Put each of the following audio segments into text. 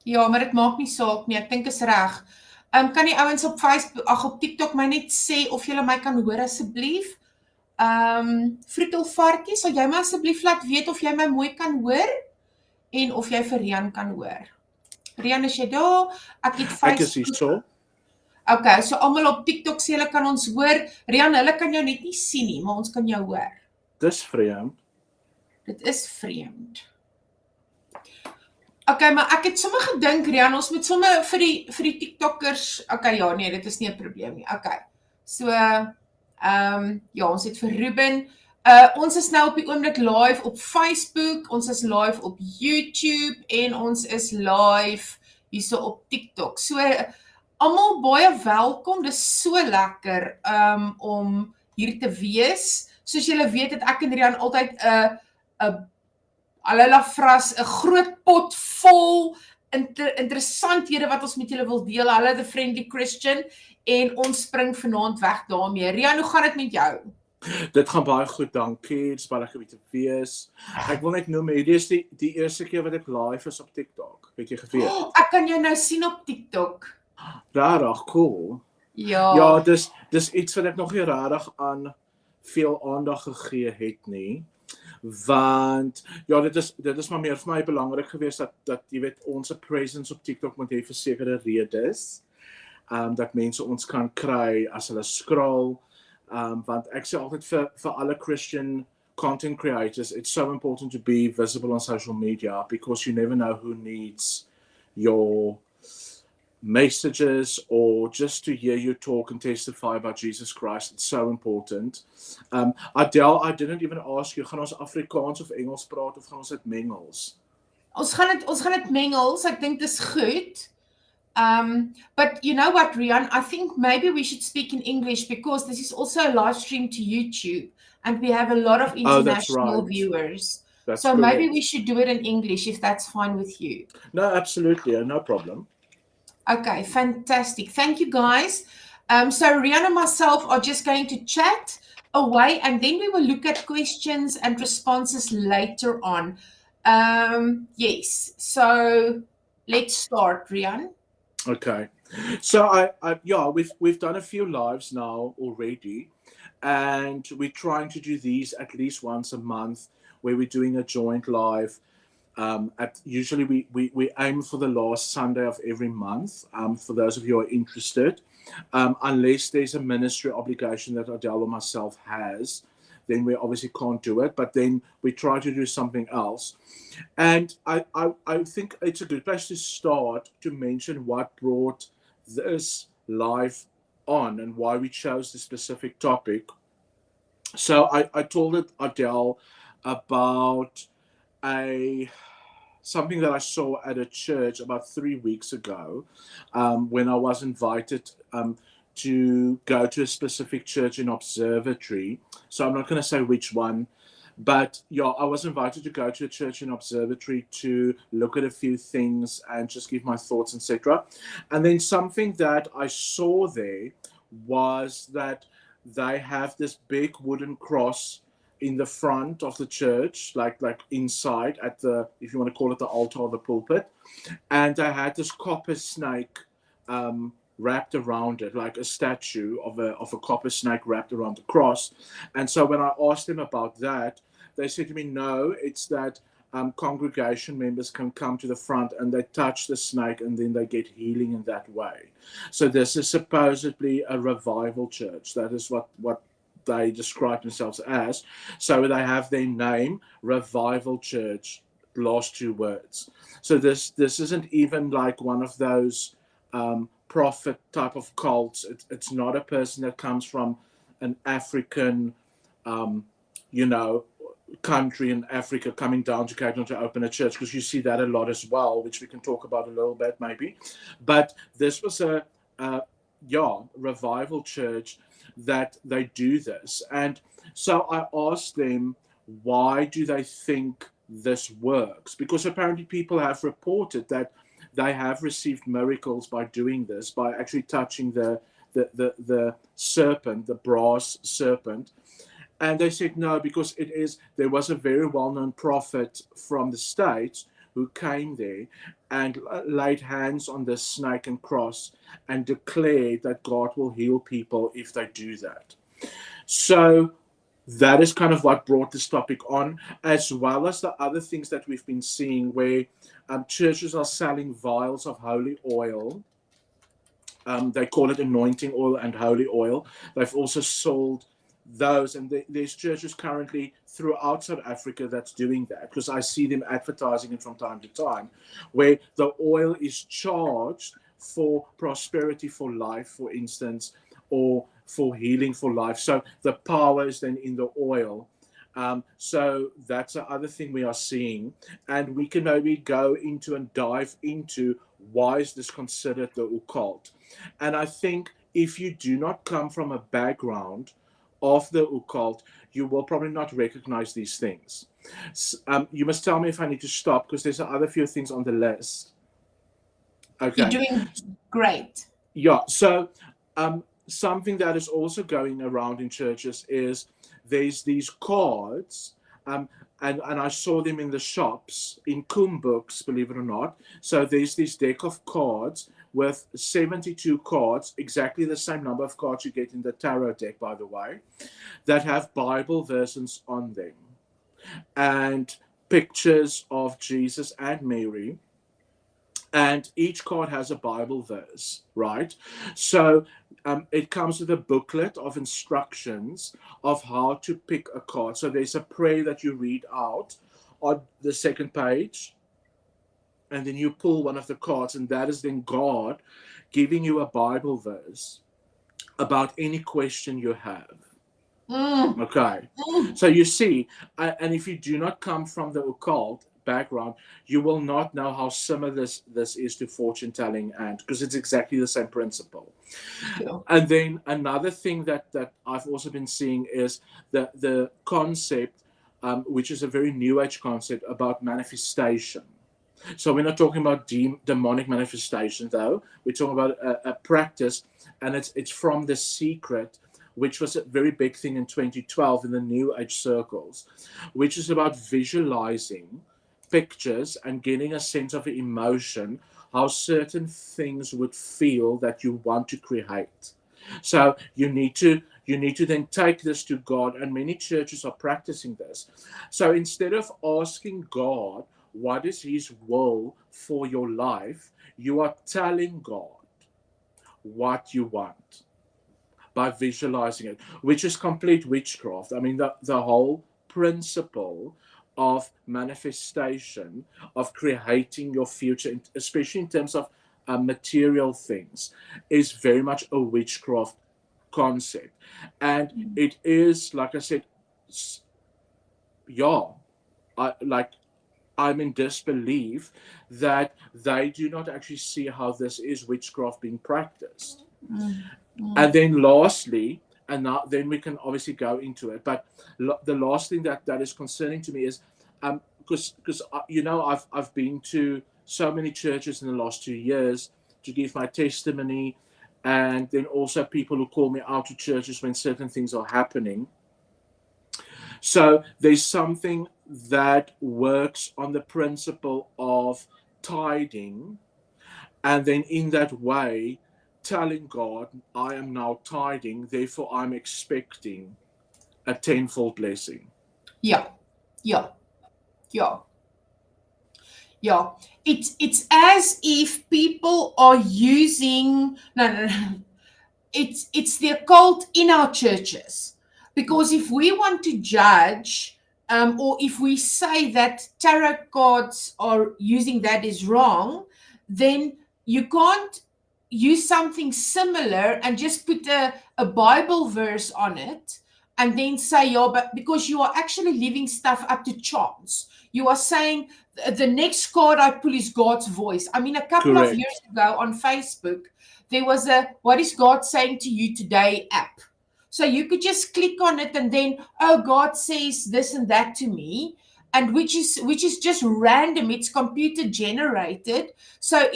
Ja, maar dit maak nie saak nie. Ek dink is reg. Kan die ouens op Facebook, op TikTok my net sê of julle my kan hoor asseblief? Vroetelvarkie, sal jy my asseblief laat weet of jy my mooi kan hoor en of jy vir Rian kan hoor. Rian, is jy daar? Ek het Ek is hier Facebook. so. Okay, so almal op TikTok sê hulle kan ons hoor. Rian, hulle kan jou net nie sien nie, maar ons kan jou hoor. Dis vreemd. Dit is vreemd. Okay, maar ek het sommer gedink, Rian, ons moet sommer vir die TikTokkers, okay, ja, nee, dit is nie 'n probleem nie. Okay. So, ja, ons het vir Ruben. Ons is nou op die oomblik live op Facebook, ons is live op YouTube en ons is live hierso op TikTok. So, almal baie welkom. Dis so lekker om hier te wees. Soos julle weet, het ek en Rian altyd 'n Alala vras 'n groot pot vol interessanthede wat ons met julle wil deel. Hulle the friendly Christian en ons spring vanaand weg daarmee. Rian, hoe gaan dit met jou? Dit gaan baie goed, dankie. Dit is baie lekker om te wees. Ek wil net noem, hierdie is die eerste keer wat ek live is op TikTok. Het jy geweet? Oh, ek kan jou nou sien op TikTok. Rarig, cool. Ja. Ja, dis iets wat ek nog nie rarig aan veel aandag gegee het nie. Want ja, dit is maar meer vir my belangrik geweest dat jy weet ons presence op TikTok moet hê vir sekere redes. Dat mense ons kan kry as hulle scroll. Want ek sê altyd vir alle Christian content creators, it's so important to be visible on social media because you never know who needs your messages or just to hear you talk and testify about Jesus Christ. It's so important. Adele, I didn't even ask you, gaan ons Afrikaans of Engels praat of gaan ons dit mengels? Ons gaan dit mengels. Ek dink dis goed. But you know what, Rian? I think maybe we should speak in English because this is also a live stream to YouTube and we have a lot of international viewers. That's so correct. Maybe we should do it in English if that's fine with you. No, absolutely, no problem. Okay, fantastic. Thank you, guys. So Rian and myself are just going to chat away and then we will look at questions and responses later on. Yes, so let's start, Rian. Okay, so we've done a few lives now already, and we're trying to do these at least once a month, where we're doing a joint live. Usually we aim for the last Sunday of every month. For those of you who are interested, unless there's a ministry obligation that Adele or myself has, then we obviously can't do it. But then we try to do something else. And I think it's a good place to start to mention what brought this live on and why we chose this specific topic. So I told Adele about something that I saw at a church about 3 weeks ago, when I was invited to go to a specific church in Observatory. So I'm not going to say which one, but yeah, I was invited to go to a church in Observatory to look at a few things and just give my thoughts, etc. And then something that I saw there was that they have this big wooden cross in the front of the church, like inside at the, if you want to call it the altar or the pulpit, and they had this copper snake wrapped around it, like a statue of a copper snake wrapped around the cross. And so when I asked them about that, they said to me, no, it's that congregation members can come to the front and they touch the snake and then they get healing in that way. So this is supposedly a revival church. That is what they describe themselves as. So they have their name, Revival Church, last two words. So this isn't even like one of those prophet type of cults. It's not a person that comes from an African, country in Africa coming down to Cape Town to open a church, because you see that a lot as well, which we can talk about a little bit maybe. But this was a revival church that they do this. And so I asked them, why do they think this works? Because apparently people have reported that they have received miracles by doing this, by actually touching the serpent, the brass serpent. And they said no, because there was a very well-known prophet from the States who came there and laid hands on the snake and cross and declared that God will heal people if they do that. So that is kind of what brought this topic on, as well as the other things that we've been seeing where churches are selling vials of holy oil. They call it anointing oil and holy oil. They've also sold those, and there's churches currently throughout South Africa that's doing that, because I see them advertising it from time to time, where the oil is charged for prosperity for life, for instance, or for healing for life. So the power is then in the oil. So that's the other thing we are seeing, and we can maybe go into and dive into why is this considered the occult. And I think if you do not come from a background of the occult, you will probably not recognize these things. You must tell me if I need to stop, because there's other few things on the list. Okay. You're doing great. Yeah. So something that is also going around in churches is there's these cards, and I saw them in the shops, in Kum books, believe it or not. So there's this deck of cards with 72 cards, exactly the same number of cards you get in the tarot deck, by the way, that have Bible verses on them and pictures of Jesus and Mary. And each card has a Bible verse, right? So it comes with a booklet of instructions of how to pick a card. So there's a prayer that you read out on the second page, and then you pull one of the cards, and that is then God giving you a Bible verse about any question you have. Okay. So you see, and if you do not come from the occult background, you will not know how similar this is to fortune telling, and because it's exactly the same principle. Yeah. And then another thing that I've also been seeing is the concept, which is a very new age concept, about manifestation. So we're not talking about demonic manifestation, though. We're talking about a practice, and it's from The Secret, which was a very big thing in 2012 in the New Age circles, which is about visualizing pictures and getting a sense of emotion, how certain things would feel that you want to create. So you need to then take this to God, and many churches are practicing this. So instead of asking God, what is his will for your life, you are telling God what you want by visualizing it, which is complete witchcraft. I mean, the whole principle of manifestation, of creating your future, especially in terms of material things, is very much a witchcraft concept. And it is, like I said, I'm in disbelief that they do not actually see how this is witchcraft being practiced. And then lastly, and now then we can obviously go into it, but the last thing that is concerning to me is because I've been to so many churches in the last 2 years to give my testimony, and then also people who call me out to churches when certain things are happening. So there's something that works on the principle of tithing, and then in that way telling God, I am now tithing, therefore I'm expecting a tenfold blessing. Yeah. It's as if people are using no. It's the occult in our churches. Because if we want to judge, or if we say that tarot cards are using that is wrong, then you can't use something similar and just put a Bible verse on it and then say, yeah, but because you are actually leaving stuff up to chance. You are saying the next card I pull is God's voice. I mean, a couple of years ago on Facebook, there was a What is God Saying to You Today app. So you could just click on it and then, oh, God says this and that to me, and which is just random. It's computer generated. So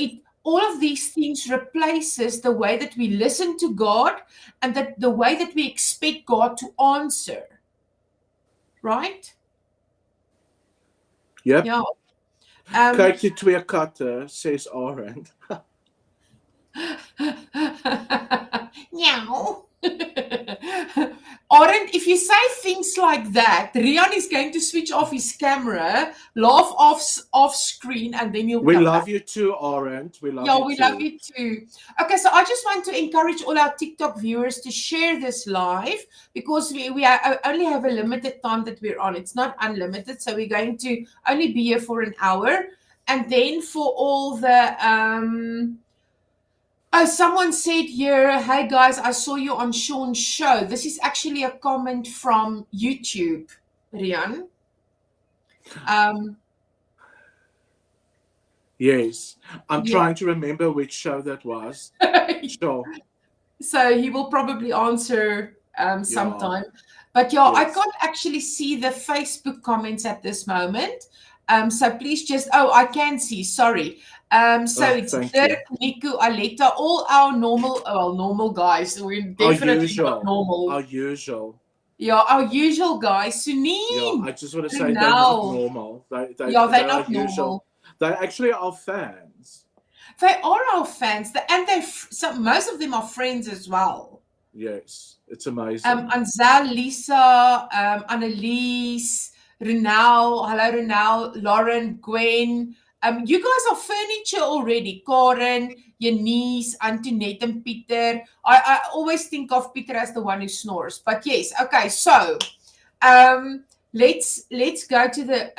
all of these things replaces the way that we listen to God and that the way that we expect God to answer. Right? Yep. Yeah. Um, Kyk die twee katte, says Arend. Meow. Oren, if you say things like that, Rian is going to switch off his camera, laugh off screen, and then he'll We come back. love you too, Arend. We love Yeah, you we love too. you too. Okay, so I just want to encourage all our TikTok viewers to share this live because only have a limited time that we're on. It's not unlimited, so we're going to only be here for an hour. And then for all the oh, someone said here, hey guys, I saw you on Sean's show. This is actually a comment from YouTube, Rian. Yes. I'm Yeah. trying to remember which show that was. Sure. So he will probably answer sometime. But yeah, I Yes. can't actually see the Facebook comments at this moment. So please just, oh, I can see, sorry. So it's Thank Dirk, you. Niku, Aletta, all our normal guys. We're Our definitely not usual. normal. Our usual. Yeah, our usual guys. Yeah, Suneen, I just want to say they're not Renal. normal. They Yeah, they're are not usual. normal. They actually are fans. They are our fans, and most of them are friends as well. Yes, it's amazing. Anzel, Lisa, Annelies, Renal, hello Renal, Lauren, Gwen. You guys are furniture already. Karen, Janice, Antoinette, and Peter. I always think of Peter as the one who snores. But yes, okay, so let's go to the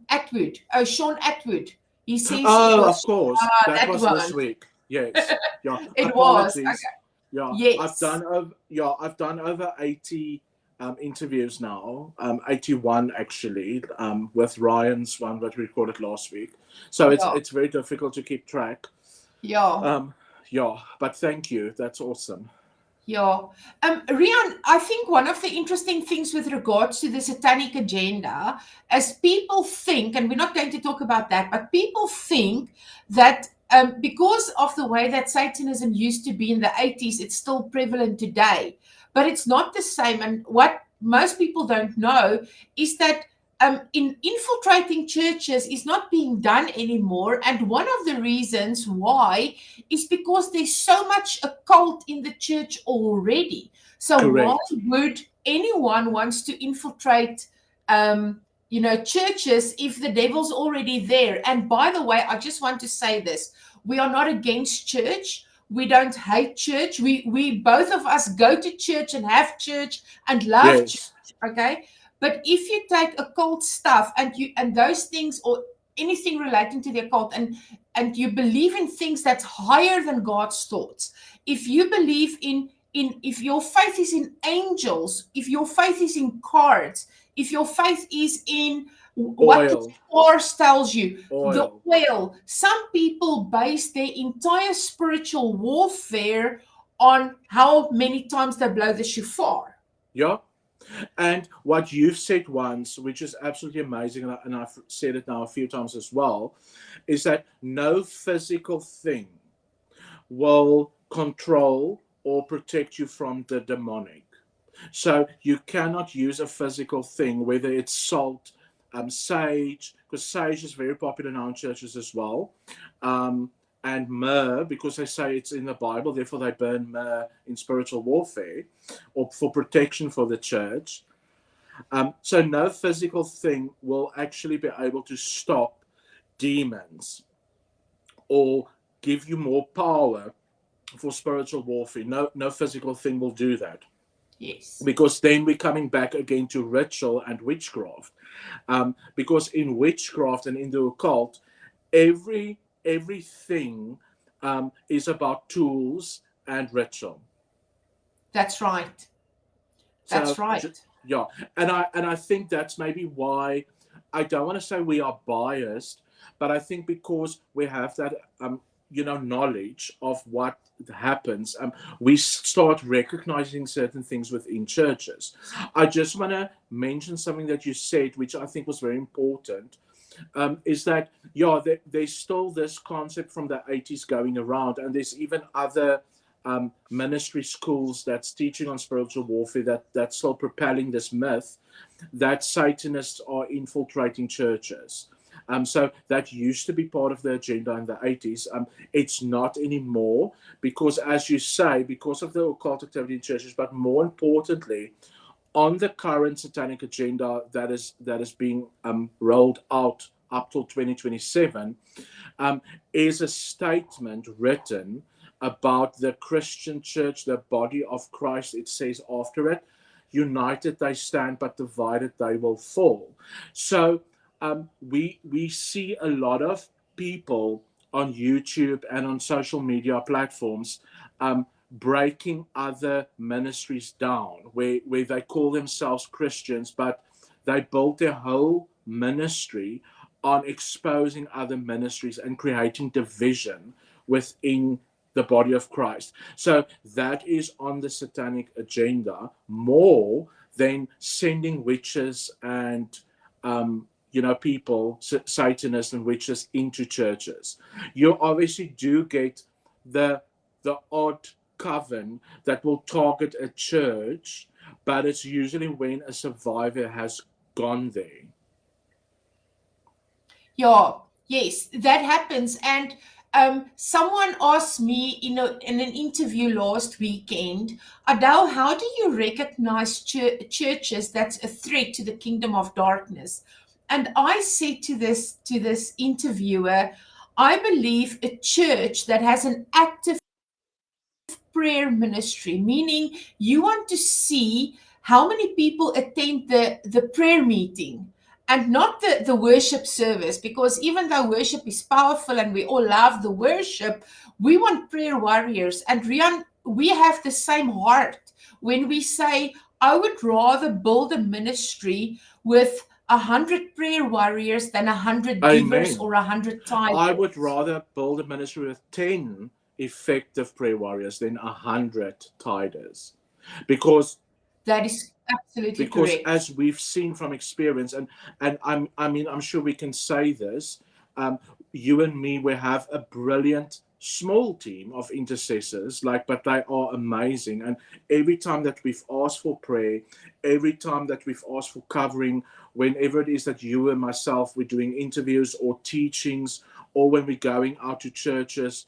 Atwood. Oh, Sean Atwood. He says Oh, of course. That that was one. this week. Yes. Yeah. It was. Apologies. Okay. Yeah. Yes. I've done over 80 interviews now. 81 actually, with Ryan's one that we recorded last week. So it's very difficult to keep track. Yeah. Yeah, but thank you. That's awesome. Yeah. Rian, I think one of the interesting things with regards to the satanic agenda is people think, and we're not going to talk about that, but people think that because of the way that Satanism used to be in the 80s, it's still prevalent today. But it's not the same. And what most people don't know is that in infiltrating churches is not being done anymore. And one of the reasons why is because there's so much occult in the church already. So Correct. why would anyone wants to infiltrate churches if the devil's already there? And by the way, I just want to say this. We are not against church. We don't hate church. We both of us go to church and have church and love church. Okay. But if you take occult stuff and those things or anything relating to the occult and you believe in things that's higher than God's thoughts, if you believe in if your faith is in angels, if your faith is in cards, if your faith is in what the Force tells you, the oil. Some people base their entire spiritual warfare on how many times they blow the shofar. Yeah. And what you've said once, which is absolutely amazing, and I've said it now a few times as well, is that no physical thing will control or protect you from the demonic. So you cannot use a physical thing, whether it's salt, sage, because sage is very popular now in churches as well, and myrrh, because they say it's in the Bible, therefore they burn myrrh in spiritual warfare or for protection for the church. So no physical thing will actually be able to stop demons or give you more power for spiritual warfare. No physical thing will do that. Yes. Because then we're coming back again to ritual and witchcraft. Because in witchcraft and in the occult, everything is about tools and ritual. That's right. That's right. Yeah, and I think that's maybe why I don't want to say we are biased, but I think because we have that knowledge of what happens, we start recognizing certain things within churches. I just want to mention something that you said, which I think was very important. Is that there's still this concept from the 80s going around, and there's even other ministry schools that's teaching on spiritual warfare that's still propelling this myth that Satanists are infiltrating churches. So that used to be part of the agenda in the 80s. It's not anymore because, as you say, because of the occult activity in churches, but more importantly, on the current satanic agenda that is being rolled out up till 2027, is a statement written about the Christian church, the body of Christ. It says after it, united they stand, but divided they will fall. So we see a lot of people on YouTube and on social media platforms breaking other ministries down, where they call themselves Christians, but they built their whole ministry on exposing other ministries and creating division within the body of Christ. So that is on the satanic agenda more than sending witches and people, Satanists and witches into churches. You obviously do get the odd coven that will target a church, but it's usually when a survivor has gone there. Yeah, yes, that happens. And someone asked me in an interview last weekend, Adele, how do you recognize churches that's a threat to the kingdom of darkness? And I said to this interviewer, I believe a church that has an active prayer ministry, meaning you want to see how many people attend the prayer meeting and not the worship service, because even though worship is powerful and we all love the worship, we want prayer warriors. And Rian, we have the same heart when we say, I would rather build a ministry with 100 prayer warriors than 100 givers or 100 tithers. I would rather build a ministry with 10 effective prayer warriors than 100 tithers, because that is absolutely correct. As we've seen from experience, and I'm sure we can say this, you and me, we have a brilliant small team of intercessors, but they are amazing. And every time that we've asked for prayer, every time that we've asked for covering, whenever it is that you and myself, we're doing interviews or teachings, or when we're going out to churches,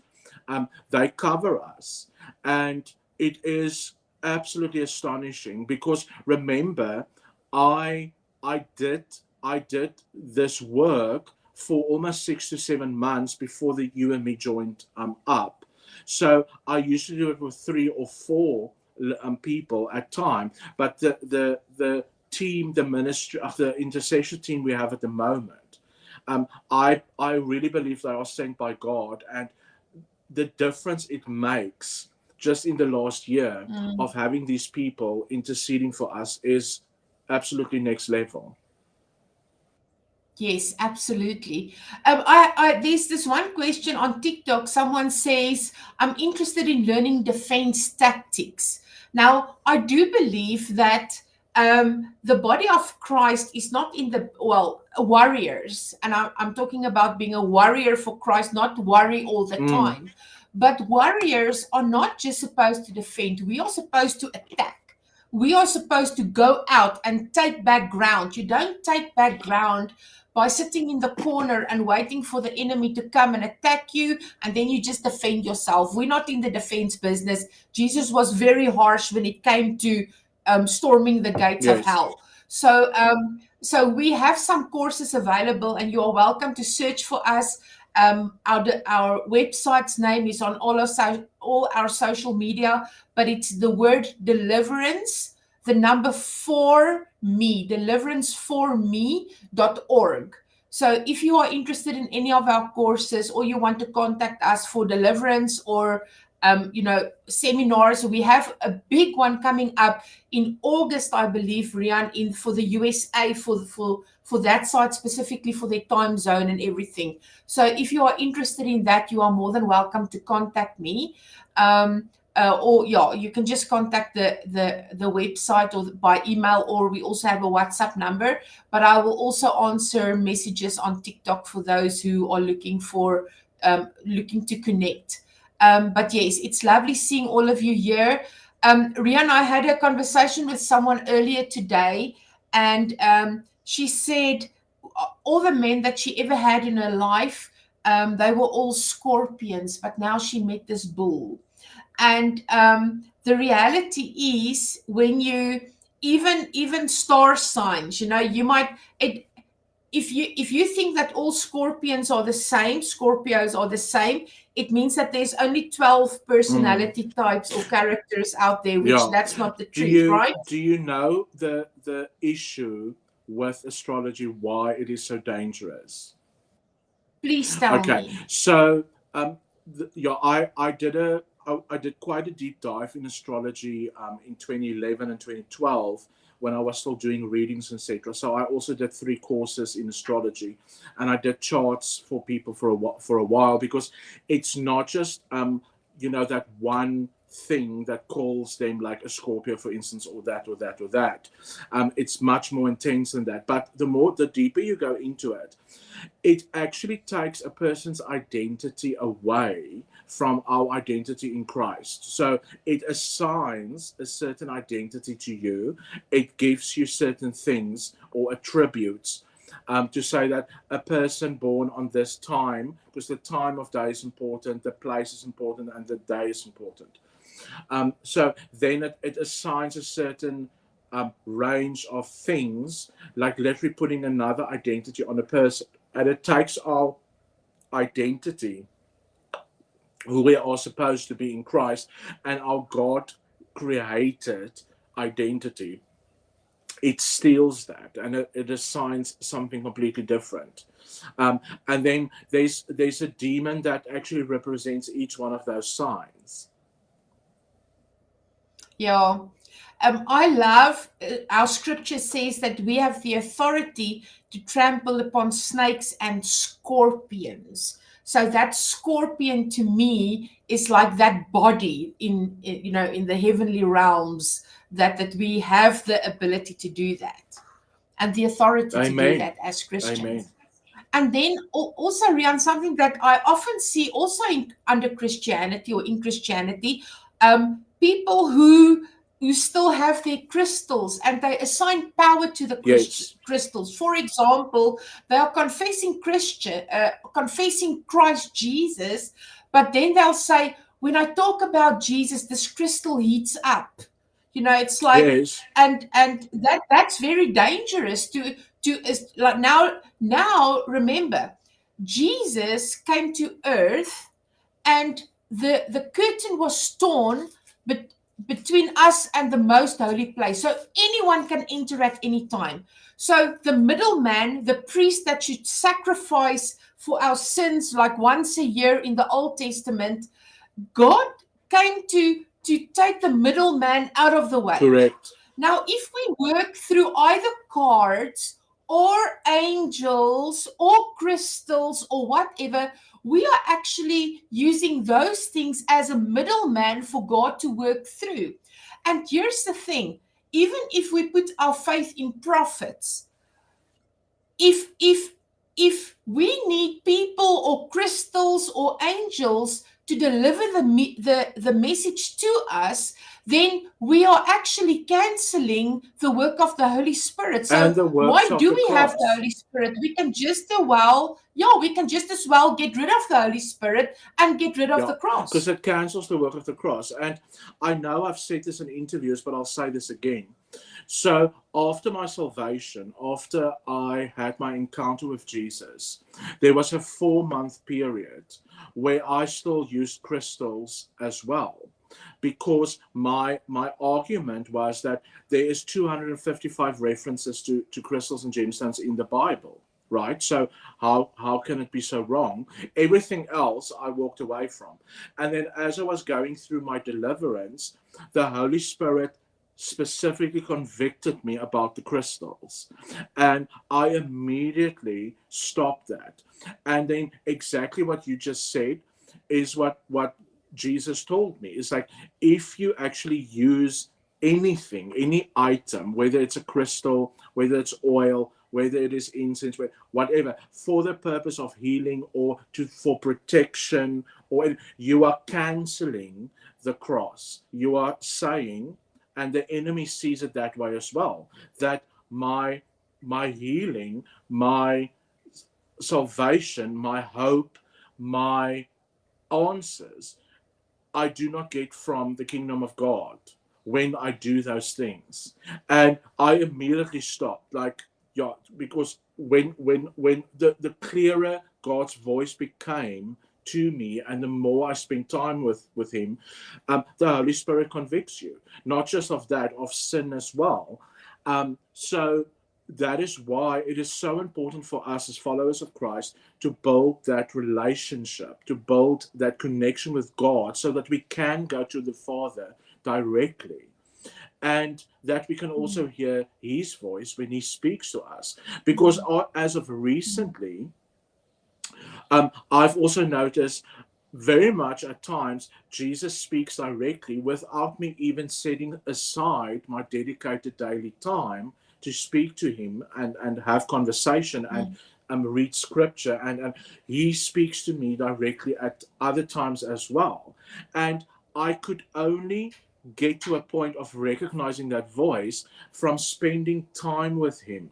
they cover us. And it is absolutely astonishing, because remember, I did this work for almost 6 to 7 months before you and me joined up. So I used to do it with 3 or 4 people at time. But the team, the ministry, the intercession team we have at the moment, I really believe they are sent by God, and the difference it makes just in the last year of having these people interceding for us is absolutely next level. Yes, absolutely. There's this one question on TikTok. Someone says, I'm interested in learning defense tactics. Now, I do believe that the body of Christ is not warriors. And I'm talking about being a warrior for Christ, not worry all the time. But warriors are not just supposed to defend. We are supposed to attack. We are supposed to go out and take back ground. You don't take back ground by sitting in the corner and waiting for the enemy to come and attack you, and then you just defend yourself. We're not in the defense business. Jesus was very harsh when it came to storming the gates of hell. So we have some courses available, and you are welcome to search for us. Our website's name is on all our social media, but it's the word deliverance, the number 4me, deliverance4me.org. So if you are interested in any of our courses, or you want to contact us for deliverance or seminars, we have a big one coming up in August, I believe, Rian, for the USA, for that side, specifically for their time zone and everything. So if you are interested in that, you are more than welcome to contact me. You can just contact the website or by email, or we also have a WhatsApp number. But I will also answer messages on TikTok for those who are looking to connect. But yes, it's lovely seeing all of you here. Rian, I had a conversation with someone earlier today, and she said, all the men that she ever had in her life, they were all scorpions, but now she met this bull. And the reality is, when you even star signs, you might it if you think that all scorpions are the same, Scorpios are the same, it means that there's only 12 personality types or characters out there, which that's not the truth, right? Do you know the issue with astrology, why it is so dangerous? Please tell me. So I did quite a deep dive in astrology in 2011 and 2012 when I was still doing readings, etc. So I also did 3 courses in astrology, and I did charts for people for a while, because it's not just that one thing that calls them like a Scorpio, for instance, or that or that or that. It's much more intense than that. But the deeper you go into it, it actually takes a person's identity away from our identity in Christ. So it assigns a certain identity to you. It gives you certain things or attributes, to say that a person born on this time, because the time of day is important, the place is important, and the day is important. So then it assigns a certain range of things, like literally putting another identity on a person. And it takes our identity, who we are supposed to be in Christ, and our God created identity. It steals that, and it assigns something completely different. And then there's a demon that actually represents each one of those signs. Yeah. I love our scripture says that we have the authority to trample upon snakes and scorpions. So that scorpion to me is like that body in the heavenly realms, that we have the ability to do that and the authority to do that as Christians. Amen. And then also, Rian, something that I often see also under Christianity or in Christianity, people who still have their crystals and they assign power to the crystals. For example, they are confessing Christ Jesus, but then they'll say, when I talk about Jesus, this crystal heats up. It's like, and that's very dangerous to like now remember, Jesus came to earth, and the curtain was torn between us and the most holy place, so anyone can enter at any time. So the middleman, the priest that should sacrifice for our sins like once a year in the Old Testament, God came to take the middleman out of the way. Correct. Now, if we work through either cards or angels or crystals or whatever, we are actually using those things as a middleman for God to work through. And here's the thing, even if we put our faith in prophets, if we need people or crystals or angels to deliver the message to us, then we are actually canceling the work of the Holy Spirit. So why do we have the Holy Spirit? We can just as well get rid of the Holy Spirit and get rid of the cross. Because it cancels the work of the cross. And I know I've said this in interviews, but I'll say this again. So after my salvation, after I had my encounter with Jesus, there was a 4-month period where I still used crystals as well, because my argument was that there is 255 references to crystals and gemstones in the Bible, right? So how can it be so wrong? Everything else I walked away from. And then as I was going through my deliverance, the Holy Spirit specifically convicted me about the crystals, and I immediately stopped that. And then exactly what you just said is what Jesus told me. It's like, if you actually use anything, any item, whether it's a crystal, whether it's oil, whether it is incense, whatever, for the purpose of healing or for protection, or you are canceling the cross. You are saying, and the enemy sees it that way as well, that my my healing, my salvation, my hope, my answers, I do not get from the kingdom of God when I do those things. And I immediately stopped, like, yeah, because when the clearer God's voice became to me, and the more I spent time with Him, the Holy Spirit convicts you, not just of that, of sin as well. So that is why it is so important for us as followers of Christ to build that relationship, to build that connection with God, so that we can go to the Father directly, and that we can also hear His voice when He speaks to us. Because as of recently, I've also noticed very much at times Jesus speaks directly without me even setting aside my dedicated daily time to speak to Him and have conversation and read scripture, and He speaks to me directly at other times as well. And I could only get to a point of recognizing that voice from spending time with Him.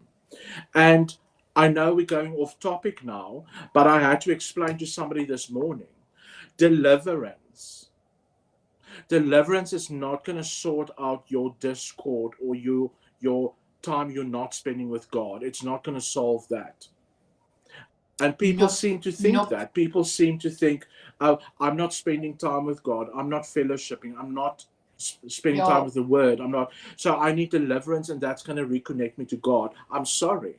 And I know we're going off topic now, but I had to explain to somebody this morning. Deliverance. Deliverance is not going to sort out your discord or your time you're not spending with God. It's not going to solve that. And people seem to think that. People seem to think, oh, I'm not spending time with God. I'm not fellowshipping. I'm not spending time with the Word. I'm not. So I need deliverance, and that's going to reconnect me to God. I'm sorry.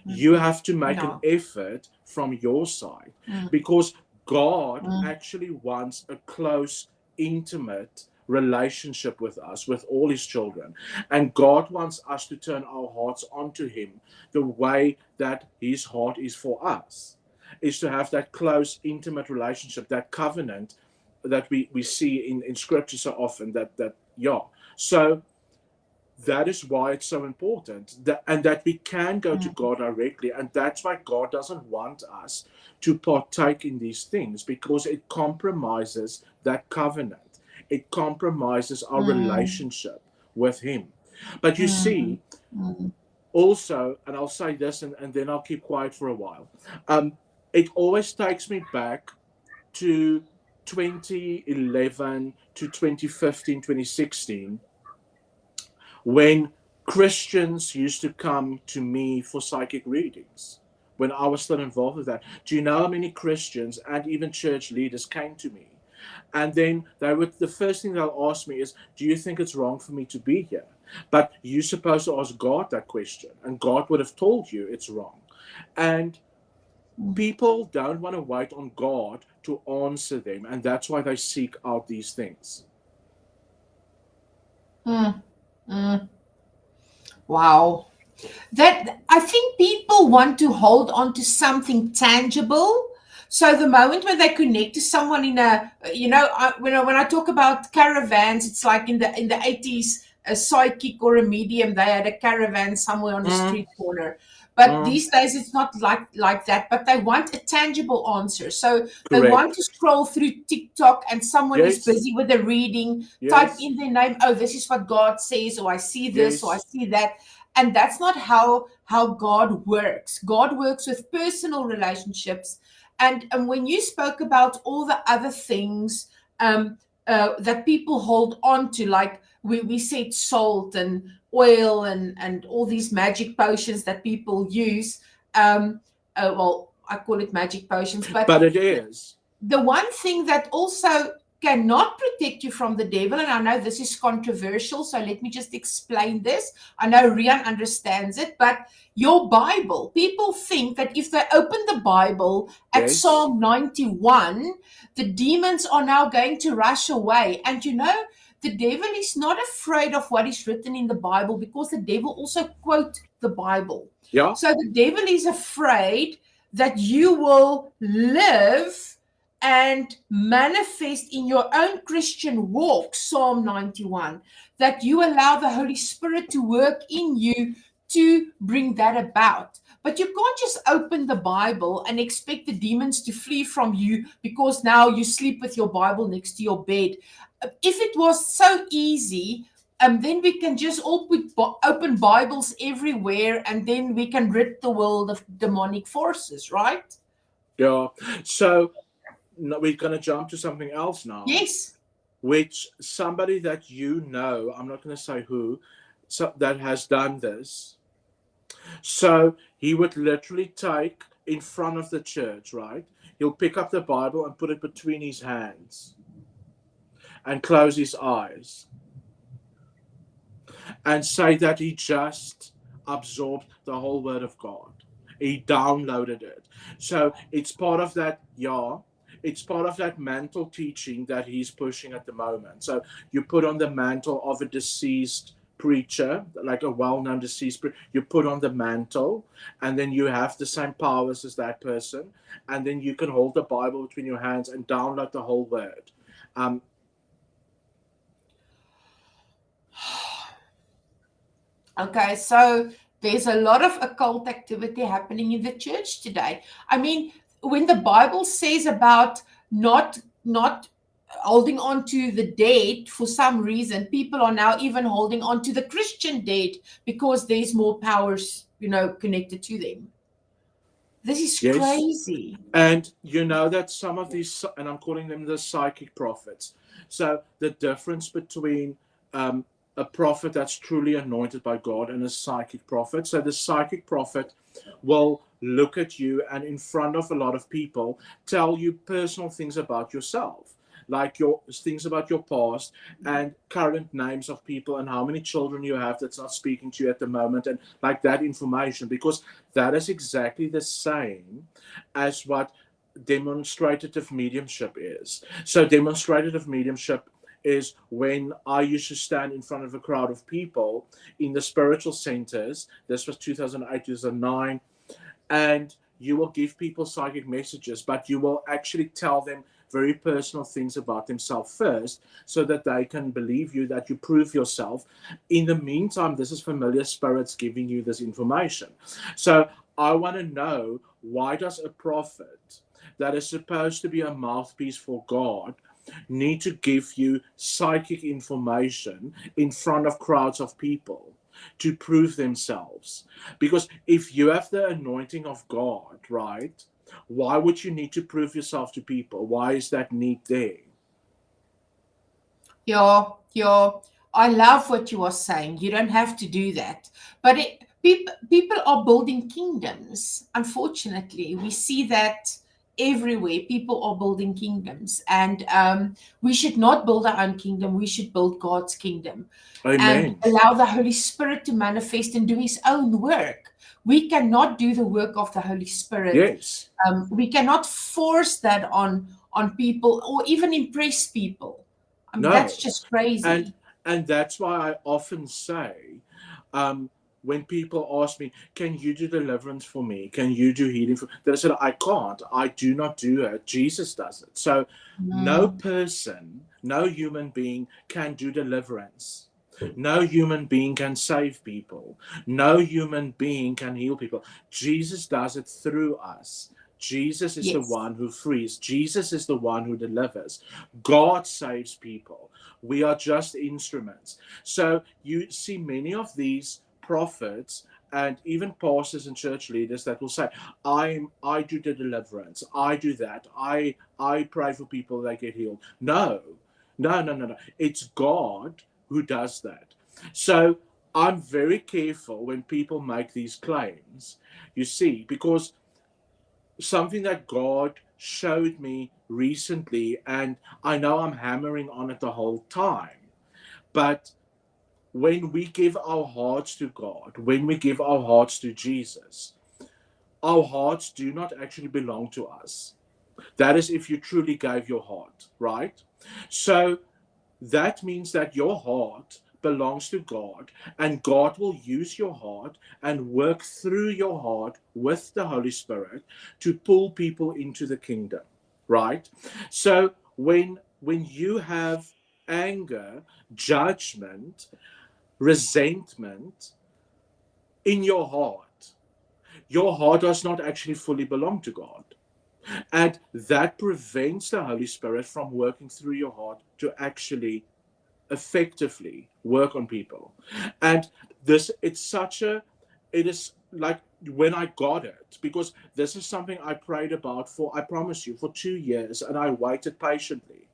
You have to make an effort from your side, because God actually wants a close, intimate relationship with us, with all His children. And God wants us to turn our hearts onto Him the way that His heart is for us, is to have that close, intimate relationship, that covenant that we see in Scripture so often. So that is why it's so important, and that we can go to God directly. And that's why God doesn't want us to partake in these things, because it compromises that covenant. It compromises our relationship with Him. But you see, also, and I'll say this and then I'll keep quiet for a while, it always takes me back to 2011 to 2015, 2016, when Christians used to come to me for psychic readings, when I was still involved with that. Do you know how many Christians and even church leaders came to me? And then the first thing they'll ask me is, do you think it's wrong for me to be here? But you're supposed to ask God that question, and God would have told you it's wrong. And people don't want to wait on God to answer them, and that's why they seek out these things. Wow. That, I think people want to hold on to something tangible. So the moment when they connect to someone in a, when I talk about caravans, it's like in the 80s, a psychic or a medium, they had a caravan somewhere on a street corner. But these days it's not like that. But they want a tangible answer. So they want to scroll through TikTok and someone is busy with a reading, type in their name, oh, this is what God says, or I see this, or I see that. And that's not how God works. God works with personal relationships. And when you spoke about all the other things that people hold on to, like we said salt and oil and all these magic potions that people use. Well, I call it magic potions, but it is. The one thing that also cannot protect you from the devil, and I know this is controversial, so let me just explain this. I know Rian understands it, but your Bible, people think that if they open the Bible at Psalm 91, the demons are now going to rush away. And the devil is not afraid of what is written in the Bible, because the devil also quotes the Bible. Yeah. So the devil is afraid that you will live and manifest in your own Christian walk, Psalm 91, that you allow the Holy Spirit to work in you to bring that about. But you can't just open the Bible and expect the demons to flee from you because now you sleep with your Bible next to your bed. If it was so easy, then we can just all put open Bibles everywhere, and then we can rid the world of demonic forces, right? Yeah. So we're going to jump to something else now, Yes. which somebody that you know, I'm not going to say who, that has done this. So he would literally take in front of the church, right? He'll pick up the Bible and put it between his hands and close his eyes and say that he just absorbed the whole Word of God. He downloaded it. So it's part of that, it's part of that mantle teaching that he's pushing at the moment. So you put on the mantle of a deceased preacher, like a well-known deceased preacher, you put on the mantle, and then you have the same powers as that person, and then you can hold the Bible between your hands and download the whole Word. Okay, so there's a lot of occult activity happening in the church today. I mean, when the Bible says about not holding on to the dead for some reason, people are now even holding on to the Christian dead because there's more powers, connected to them. This is Yes. crazy. And you know that some of these, and I'm calling them the psychic prophets. So the difference between a prophet that's truly anointed by God and a psychic prophet. So the psychic prophet will look at you and in front of a lot of people tell you personal things about yourself, like your things about your past and current names of people and how many children you have that's not speaking to you at the moment, and like that information, because that is exactly the same as what demonstrative mediumship is. So demonstrative mediumship is when I used to stand in front of a crowd of people in the spiritual centers. This was 2008, 2009. And you will give people psychic messages, but you will actually tell them very personal things about themselves first so that they can believe you, that you prove yourself. In the meantime, this is familiar spirits giving you this information. So I want to know, why does a prophet that is supposed to be a mouthpiece for God need to give you psychic information in front of crowds of people to prove themselves? Because if you have the anointing of God, right, why would you need to prove yourself to people? Why is that need there? Yeah, yeah. I love what you are saying. You don't have to do that. But people are building kingdoms. Unfortunately, we see that everywhere. People are building kingdoms. And we should not build our own kingdom. We should build God's kingdom and Amen. allow the Holy Spirit to manifest and do his own work. We cannot do the work of the Holy Spirit. Yes. We cannot force that on people or even impress people. I mean, No. that's just crazy. And that's why I often say, when people ask me, can you do deliverance for me? Can you do healing for me? Then I said, I can't. I do not do it. Jesus does it. So no person, no human being can do deliverance. No human being can save people. No human being can heal people. Jesus does it through us. Jesus is the Yes. one who frees. Jesus is the one who delivers. God saves people. We are just instruments. So you see many of these prophets and even pastors and church leaders that will say, I do the deliverance, I do that, I pray for people, they get healed. No. It's God who does that. So I'm very careful when people make these claims, you see, because something that God showed me recently, and I know I'm hammering on it the whole time, but when we give our hearts to God, when we give our hearts to Jesus, our hearts do not actually belong to us. That is if you truly gave your heart, right? So that means that your heart belongs to God, and God will use your heart and work through your heart with the Holy Spirit to pull people into the kingdom, right? So when you have anger, judgment, resentment in your heart does not actually fully belong to God. And that prevents the Holy Spirit from working through your heart to actually effectively work on people. And this, it is like when I got it, because this is something I prayed about for, I promise you, for 2 years, and I waited patiently.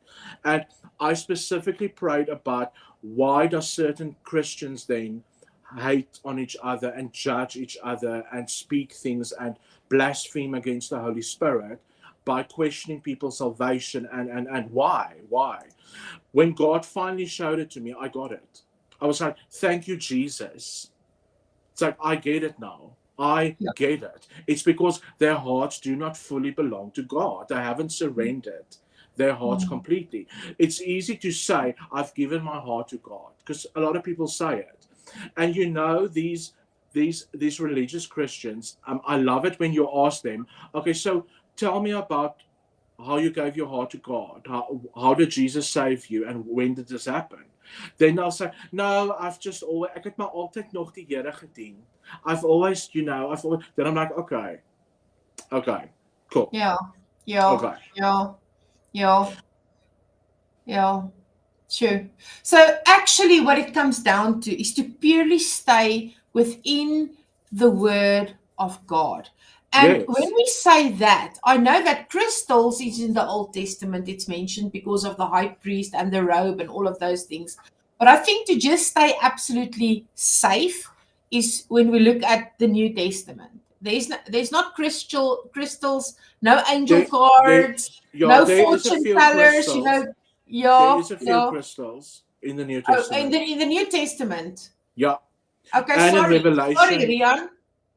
And I specifically prayed about why does certain Christians then hate on each other and judge each other and speak things and blaspheme against the Holy Spirit by questioning people's salvation, and why? When God finally showed it to me, I got it. I was like, thank you, Jesus. It's like, I get it now. I Yeah. get it. It's because their hearts do not fully belong to God. They haven't surrendered their hearts Mm. completely. It's easy to say, I've given my heart to God, because a lot of people say it. And these religious Christians, I love it when you ask them, okay, so tell me about how you gave your heart to God. How did Jesus save you, and when did this happen? Then they'll say, no, I've just always, ek het maar altyd nog die Here gedien. I've always, then I'm like, okay, cool, Yeah, yeah, okay. yeah, yeah, yeah. Sure. So actually, what it comes down to is to purely stay within the Word of God. And when Yes, we say that, I know that crystals is in the Old Testament, it's mentioned because of the high priest and the robe and all of those things. But I think to just stay absolutely safe is when we look at the New Testament. There's not crystals, no angel there, there, cards, yeah, no there is a fortune few tellers, crystals. There yeah, is a few yeah. crystals in the New Oh, Testament. in the New Testament. Yeah, Okay, and in sorry, Revelation, Rian.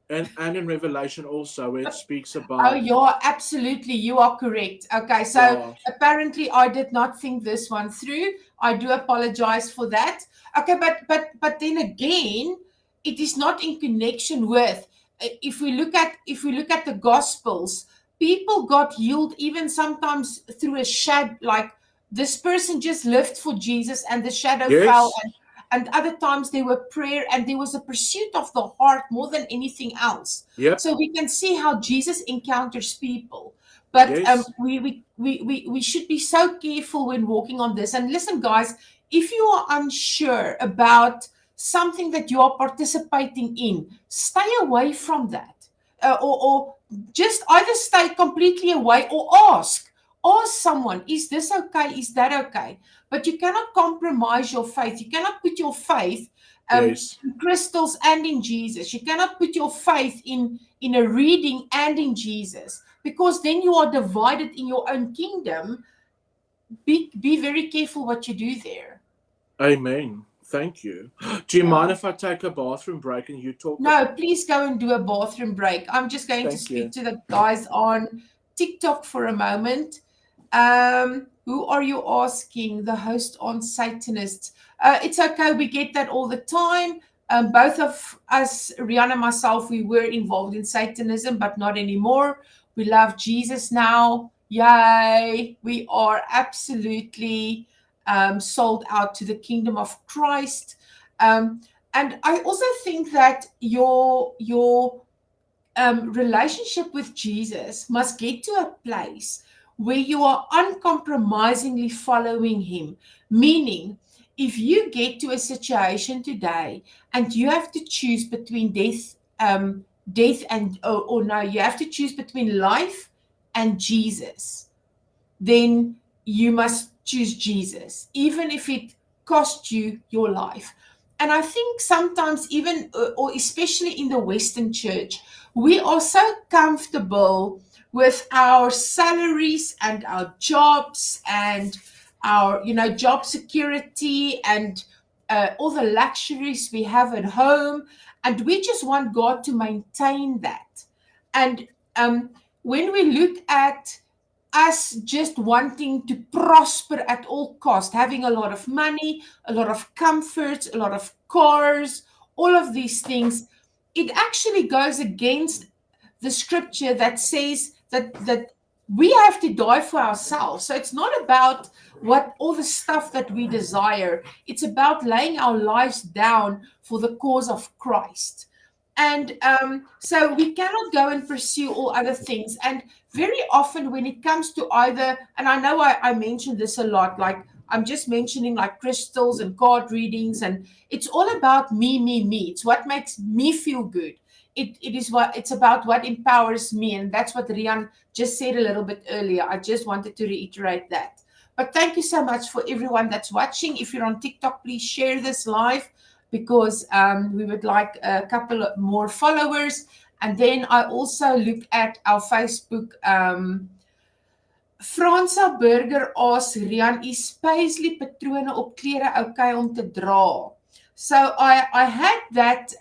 and in Revelation also, where it speaks Oh, about, yeah, absolutely. You are correct. Okay, so yeah, apparently I did not think this one through. I do apologize for that. Okay, but then again, it is not in connection with if we look at the gospels, people got healed even sometimes through a shadow, like this person just lived for Jesus and the shadow fell, yes, and other times there were prayer and there was a pursuit of the heart more than anything else. yep, So we can see how Jesus encounters people. But yes, we should be so careful when walking on this. And listen, guys, if you are unsure about something that you are participating in, stay away from that. Or just either stay completely away or ask. Ask someone, is this okay? Is that okay? But you cannot compromise your faith. You cannot put your faith yes. in crystals and in Jesus. You cannot put your faith in a reading and in Jesus, because then you are divided in your own kingdom. Be very careful what you do there. Amen. Thank you. Do you mind Yeah. if I take a bathroom break and you talk? No, please go and do a bathroom break. I'm just going to Thank speak you. to the guys on TikTok for a moment. Who are you asking? The host on Satanists. It's okay. We get that all the time. Both of us, Rihanna and myself, we were involved in Satanism, but not anymore. We love Jesus now. Yay. We are absolutely sold out to the kingdom of Christ. Um, and I also think that your relationship with Jesus must get to a place where you are uncompromisingly following him. Meaning, if you get to a situation today and you have to choose between death and or no, you have to choose between life and Jesus, then you must choose Jesus, even if it costs you your life. And I think sometimes, even or especially in the Western church, we are so comfortable with our salaries and our jobs and our, job security and all the luxuries we have at home. And we just want God to maintain that. And when we look at us just wanting to prosper at all cost, having a lot of money, a lot of comforts, a lot of cars, all of these things, it actually goes against the scripture that says that we have to die for ourselves. So it's not about what all the stuff that we desire. It's about laying our lives down for the cause of Christ. And so we cannot go and pursue all other things. And very often when it comes to either, and I know I mentioned this a lot, like I'm just mentioning like crystals and card readings, and it's all about me. It's what makes me feel good. It is what it's about, what empowers me, and that's what Rian just said a little bit earlier. I just wanted to reiterate that. But thank you so much for everyone that's watching. If you're on TikTok, please share this live, because we would like a couple of more followers. And then I also look at our Facebook. Fransa Burger asks Rian, is paisley patrone op klere okay om te dra? So I had that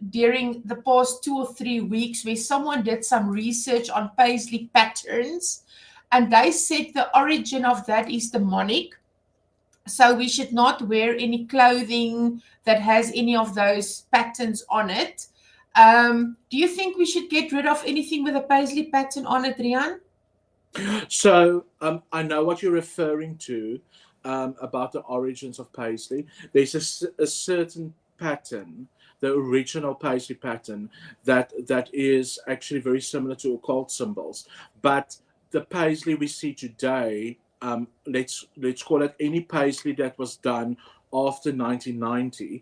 during the past 2 or 3 weeks, where someone did some research on paisley patterns, and they said the origin of that is demonic. So we should not wear any clothing that has any of those patterns on it. Do you think we should get rid of anything with a paisley pattern on it, Rian? So I know what you're referring to about the origins of paisley. There's a certain pattern, the original paisley pattern, that is actually very similar to occult symbols. But the paisley we see today, let's call it any paisley that was done after 1990.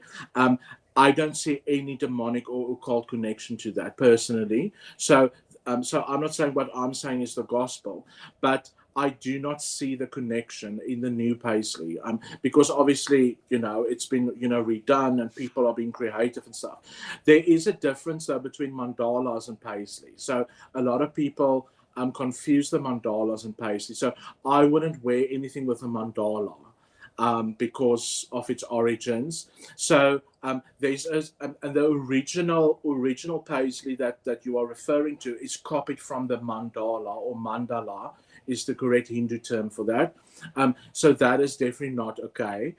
I don't see any demonic or occult connection to that personally. So I'm not saying what I'm saying is the gospel, but I do not see the connection in the new paisley, because obviously, it's been, redone, and people are being creative and stuff. There is a difference though between mandalas and paisley. So a lot of people confuse the mandalas and paisley. So I wouldn't wear anything with a mandala. Because of its origins. So there's and the original paisley that you are referring to is copied from the mandala, or mandala is the correct Hindu term for that. So that is definitely not okay.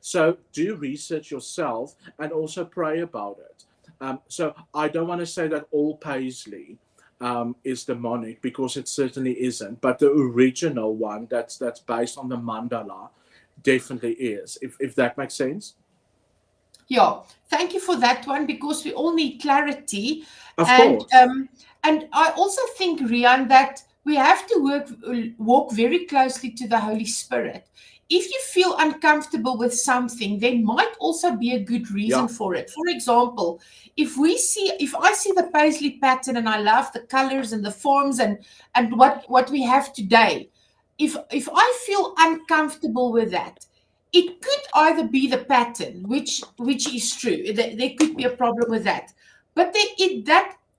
So do research yourself and also pray about it. So I don't want to say that all paisley is demonic, because it certainly isn't. But the original one that's based on the mandala definitely is, if that makes sense. Yeah, thank you for that one, because we all need clarity. Of and course. and I also think, Rian, that we have to walk very closely to the Holy Spirit. If you feel uncomfortable with something, there might also be a good reason for it. For example, if I see the paisley pattern and I love the colors and the forms and what we have today, if I feel uncomfortable with that, it could either be the pattern, which is true. There could be a problem with that, but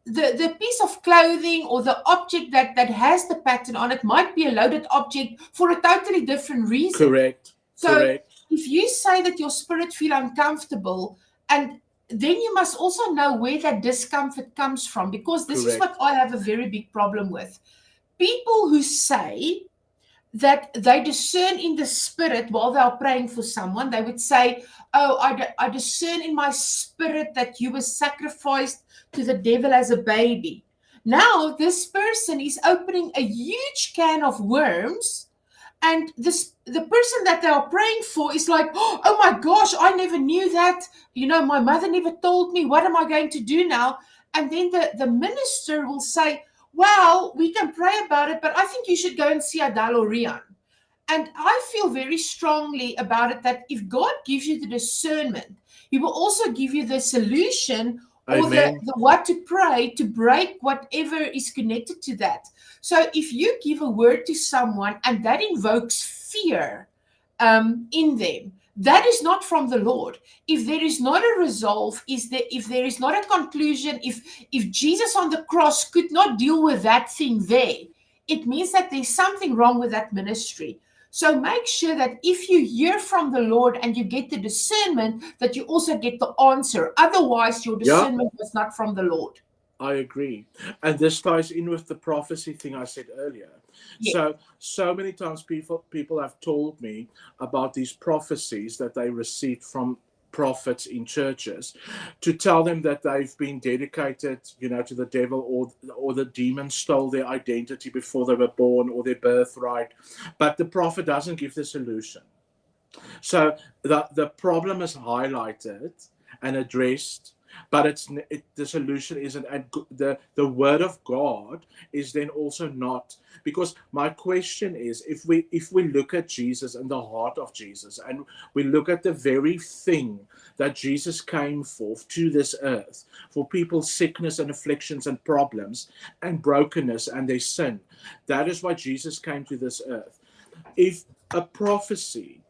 the piece of clothing or the object that has the pattern on it might be a loaded object for a totally different reason. Correct. So Correct. if you say that your spirit feel uncomfortable, and then you must also know where that discomfort comes from, because this is what I have a very big problem with. People who say that they discern in the spirit while they are praying for someone. They would say, oh, I discern in my spirit that you were sacrificed to the devil as a baby. Now this person is opening a huge can of worms, and the person that they are praying for is like, oh my gosh, I never knew that. My mother never told me. What am I going to do now? And then the minister will say, well, we can pray about it, but I think you should go and see Adal or Rian. And I feel very strongly about it, that if God gives you the discernment, He will also give you the solution, or the what to pray to break whatever is connected to that. So if you give a word to someone and that invokes fear in them, that is not from the Lord. If there is not a resolve, if there is not a conclusion, if Jesus on the cross could not deal with that thing there, it means that there's something wrong with that ministry. So make sure that if you hear from the Lord and you get the discernment, that you also get the answer. Otherwise, your discernment was not from the Lord. I agree. And this ties in with the prophecy thing I said earlier. Yeah. So many times people have told me about these prophecies that they received from prophets in churches, to tell them that they've been dedicated, to the devil, or the demon stole their identity before they were born, or their birthright. But the prophet doesn't give the solution. So the problem is highlighted and addressed, but the solution isn't, and the word of God is then also not, because my question is, if we look at Jesus and the heart of Jesus, and we look at the very thing that Jesus came for to this earth, for people's sickness and afflictions and problems and brokenness and their sin, that is why Jesus came to this earth. If a prophecy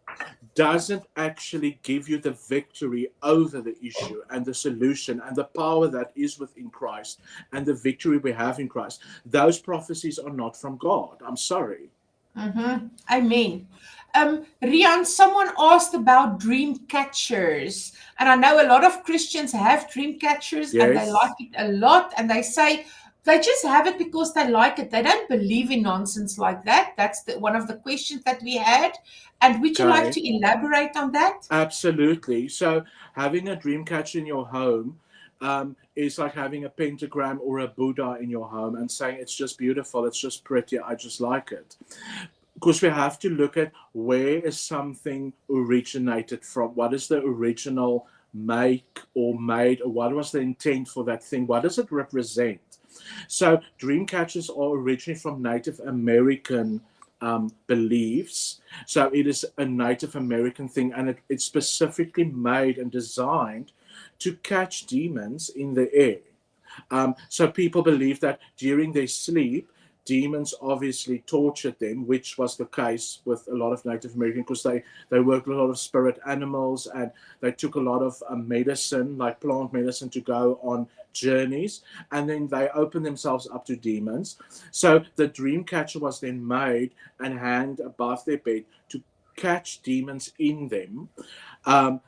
doesn't actually give you the victory over the issue and the solution and the power that is within Christ and the victory we have in Christ, those prophecies are not from God. I'm sorry. Amen. Rian, someone asked about dream catchers, and I know a lot of Christians have dream catchers and they like Yes. it a lot, and they say they just have it because they like it. They don't believe in nonsense like that. That's one of the questions that we had. And would you like Okay. to elaborate on that? Absolutely. So having a dream catcher in your home is like having a pentagram or a Buddha in your home and saying it's just beautiful, it's just pretty, I just like it. Because we have to look at where is something originated from, what is the original make or made, or what was the intent for that thing, what does it represent. So dream catchers are originally from Native American beliefs. So it is a Native American thing, and it's specifically made and designed to catch demons in the air. So people believe that during their sleep, demons obviously tortured them, which was the case with a lot of Native Americans, because they worked with a lot of spirit animals, and they took a lot of medicine, like plant medicine, to go on journeys, and then they opened themselves up to demons. So the dream catcher was then made and hanged above their bed to catch demons in them,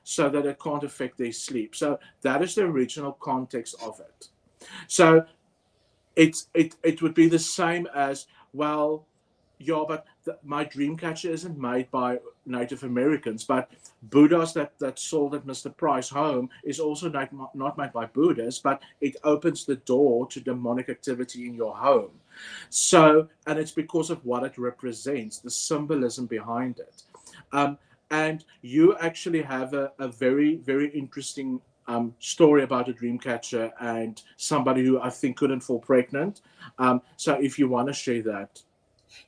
so that it can't affect their sleep. So that is the original context of it. So it would be the same as, well, yeah, but my dream catcher isn't made by Native Americans, but Buddhas that sold at Mr. Price home is also not made by Buddhists, but it opens the door to demonic activity in your home. So, and it's because of what it represents, the symbolism behind it. And you actually have a very, very interesting story about a dream catcher and somebody who I think couldn't fall pregnant. So if you want to share that.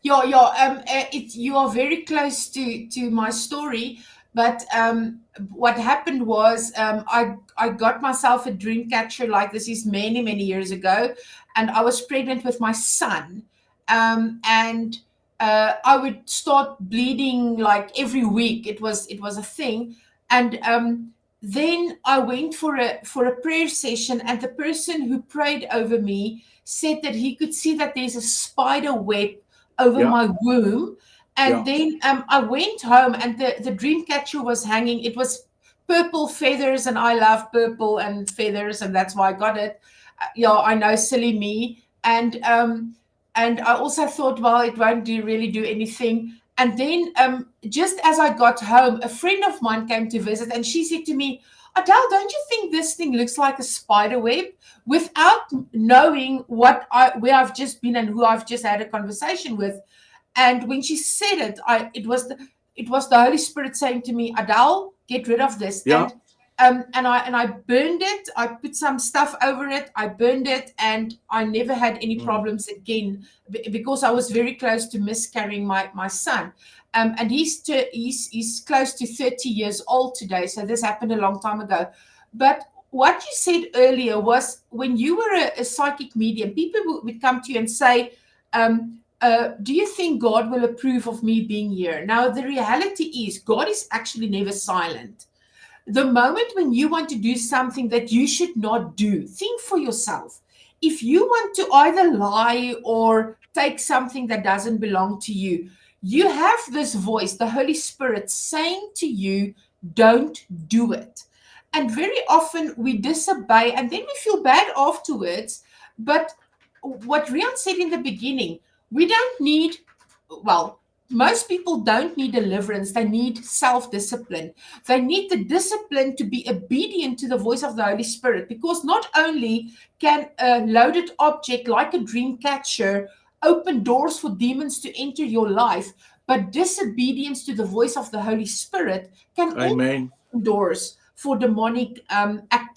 Yeah, you are very close to my story, but what happened was I got myself a dream catcher, like this is many many years ago, and I was pregnant with my son, and I would start bleeding like every week. It was a thing, and then I went for a prayer session, and the person who prayed over me said that he could see that there's a spider web over Yeah, my womb. And yeah, then I went home, and the dream catcher was hanging. It was purple feathers, and I love purple and feathers, and that's why I got it. Yeah, I know, silly me. And I also thought, well, it won't really do anything. And then just as I got home, a friend of mine came to visit, and she said to me, Adele, don't you think this thing looks like a spider web? Without knowing where I've just been and who I've just had a conversation with. And when she said it, it was the Holy Spirit saying to me, Adele, get rid of this. yeah. And I burned it. I put some stuff over it. I burned it, and I never had any Mm. problems again, because I was very close to miscarrying my son. And he's close to 30 years old today. So this happened a long time ago. But what you said earlier was, when you were a psychic medium, people would come to you and say, do you think God will approve of me being here? Now, the reality is, God is actually never silent. The moment when you want to do something that you should not do, think for yourself. If you want to either lie or take something that doesn't belong to you, you have this voice, the Holy Spirit, saying to you, don't do it. And very often we disobey, and then we feel bad afterwards. But what Rian said in the beginning, we don't need, well, most people don't need deliverance. They need self-discipline. They need the discipline to be obedient to the voice of the Holy Spirit, because not only can a loaded object like a dream catcher open doors for demons to enter your life, but disobedience to the voice of the Holy Spirit can also Amen. open doors for demonic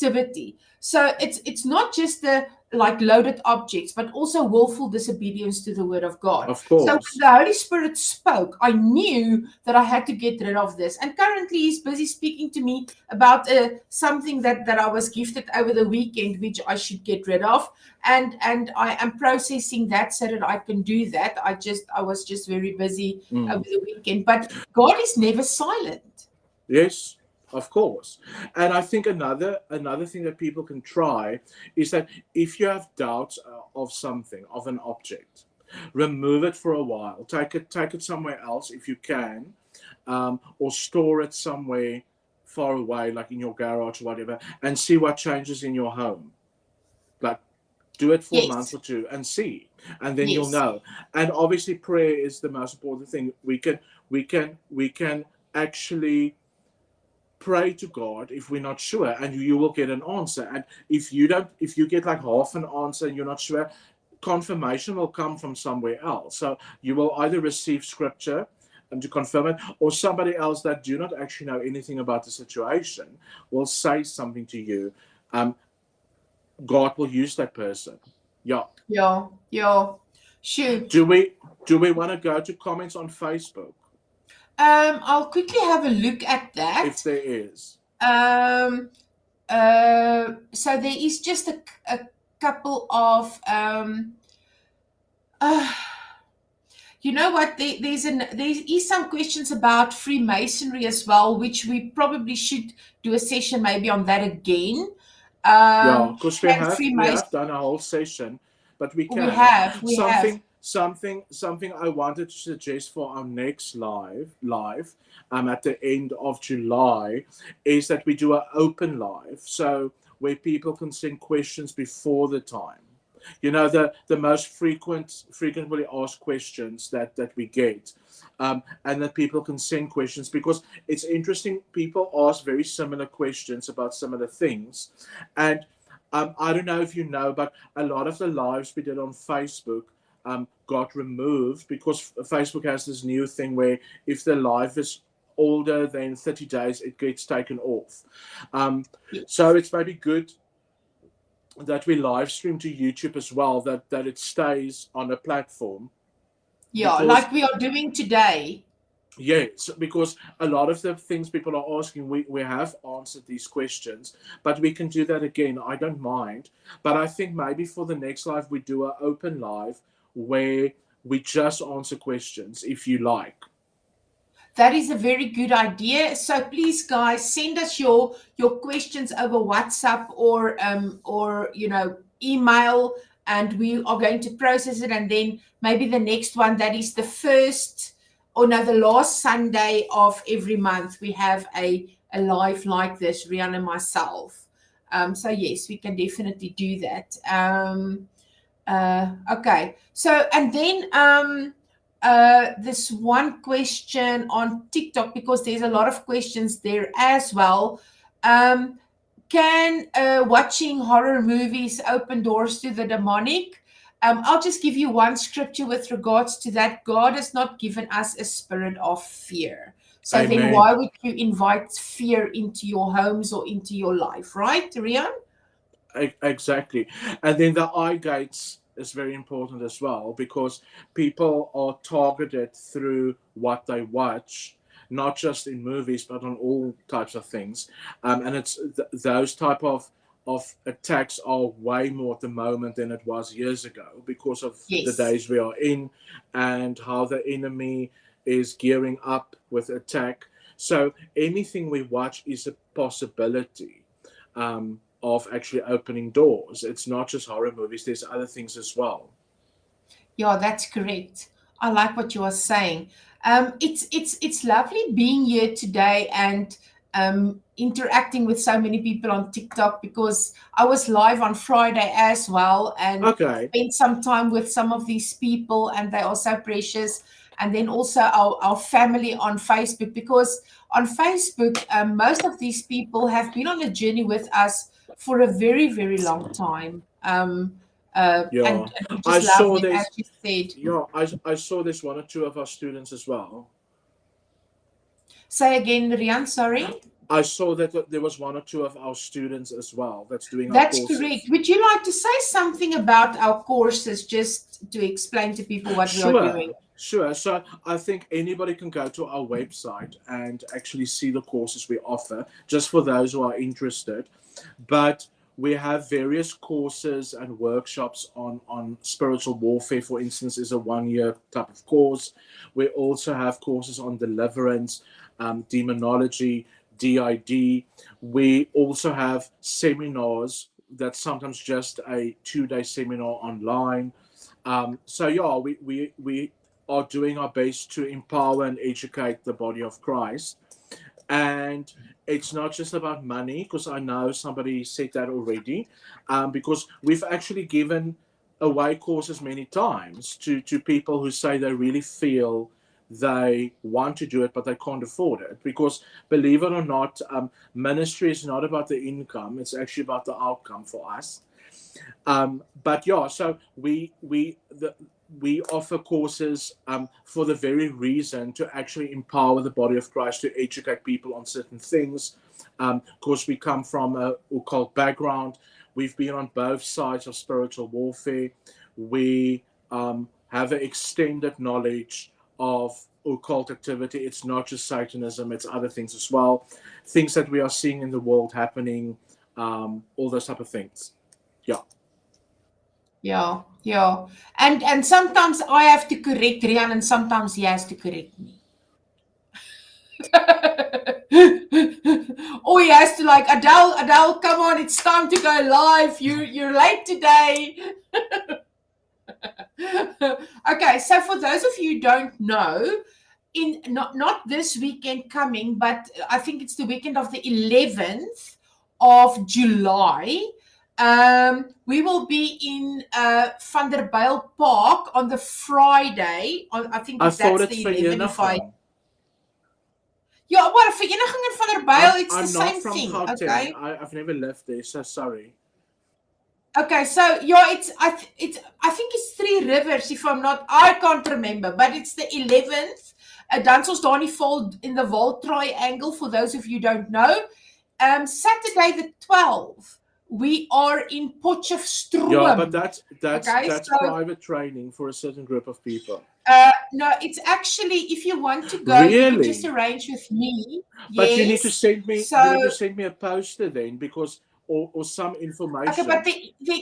activity. So it's not just the like loaded objects, but also willful disobedience to the word of God. Of So when course. the Holy Spirit spoke, I knew that I had to get rid of this. And currently he's busy speaking to me about something that I was gifted over the weekend, which I should get rid of. And I am processing that so that I can do that. I was just very busy over the weekend. But God is never silent. Yes, of course. And I think another thing that people can try is that if you have doubts of something, of an object, remove it for a while. Take it somewhere else if you can, or store it somewhere far away, like in your garage or whatever, and see what changes in your home. Like, do it for a month Yes. or two and see, and then you'll Yes. know. And obviously, prayer is the most important thing. We can actually pray to God if we're not sure, and you will get an answer. And if you get like half an answer and you're not sure, confirmation will come from somewhere else. So you will either receive scripture and to confirm it, or somebody else that do not actually know anything about the situation will say something to you. God will use that person. Yeah. Yeah. Sure. Do we want to go to comments on Facebook I'll quickly have a look at that. if there is? So there is just a couple of you know what? There is some questions about Freemasonry as well, which we probably should do a session maybe on that again. Yeah, because we Can have done a whole session, but we we can have something I wanted to suggest for our next live at the end of July is that we do an open live, so where people can send questions before the time. You know, the most frequently asked questions that we get, and that people can send questions, because it's interesting. People ask very similar questions about similar things, and I don't know if you know, but a lot of the lives we did on Facebook got removed because Facebook has this new thing where if the live is older than 30 days, it gets taken off. So it's maybe good that we live stream to YouTube as well, that it stays on a platform. Yeah, Because, like we are doing today. yes, because a lot of the things people are asking, we have answered these questions, but we can do that again. I don't mind. But I think maybe for the next live, we do an open live where we just answer questions if you like. That is a very good idea. So please, guys, send us your questions over WhatsApp or email, and we are going to process it. And then maybe the next one, that is the last Sunday of every month, we have a live like this, Rian and myself. So yes, we can definitely do that. Okay. So and then this one question on TikTok, because there's a lot of questions there as well. Can watching horror movies open doors to the demonic? I'll just give you one scripture with regards to that. God has not given us a spirit of fear. So Amen. then why would you invite fear into your homes or into your life, right, Rian? Exactly. And then the eye gates is very important as well, because people are targeted through what they watch, not just in movies but on all types of things, and it's those type of attacks are way more at the moment than it was years ago, because of the days we are in and how the enemy is gearing up with attack. So anything we watch is a possibility of actually opening doors. It's not just horror movies, there's other things as well. Yeah, that's correct. I like what you are saying. It's lovely being here today and interacting with so many people on TikTok, because I was live on Friday as well and spent some time with some of these people, and they are so precious. And then also our family on Facebook, because on Facebook, most of these people have been on a journey with us for a very, very long time. And we just love them, as you said. Yeah, I saw this one or two of our students as well. Say again, Rian, sorry. I saw that there was one or two of our students as well that's doing our That's courses. correct. Would you like to say something about our courses just to explain to people what we are doing? Sure. So I think anybody can go to our website and actually see the courses we offer, just for those who are interested. But we have various courses and workshops on spiritual warfare, for instance, is a 1-year type of course. We also have courses on deliverance, demonology, DID. We also have seminars that's sometimes just a 2-day seminar online. So yeah, we are doing our best to empower and educate the body of Christ. And it's not just about money, because I know somebody said that already, because we've actually given away courses many times to people who say they really feel they want to do it, but they can't afford it. Because believe it or not, ministry is not about the income, it's actually about the outcome for us. But yeah, so we offer courses for the very reason to actually empower the body of Christ, to educate people on certain things. Because we come from a occult background, we've been on both sides of spiritual warfare. We have an extended knowledge of occult activity. It's not just Satanism, it's other things as well. Things that we are seeing in the world happening, all those type of things. Yeah. And sometimes I have to correct Rian and sometimes he has to correct me. Or he has to like, Adele, come on, it's time to go live. You're late today. Okay, so for those of you who don't know, in not this weekend coming, but I think it's the weekend of the 11th of July. We will be in Vanderbijl Park on the Friday. I think I that's thought the it's 11th. Yeah, well, Vereniging in Vanderbijl, it's I'm the same not from thing. Gauteng. Okay. I've never lived there, so sorry. Okay, so yeah, I think it's Three Rivers, if I'm not, I can't remember, but it's the 11th. Dan ons daar in die val in the Wal Triangle, for those of you who don't know. Saturday the 12th, we are in Potchefstroom. Yeah, but that's Okay, private training for a certain group of people. No, it's actually, if you want to go, you can Really? just arrange with me. But Yes. you need to send me. So, you need to send me a poster then, because or some information. okay, but there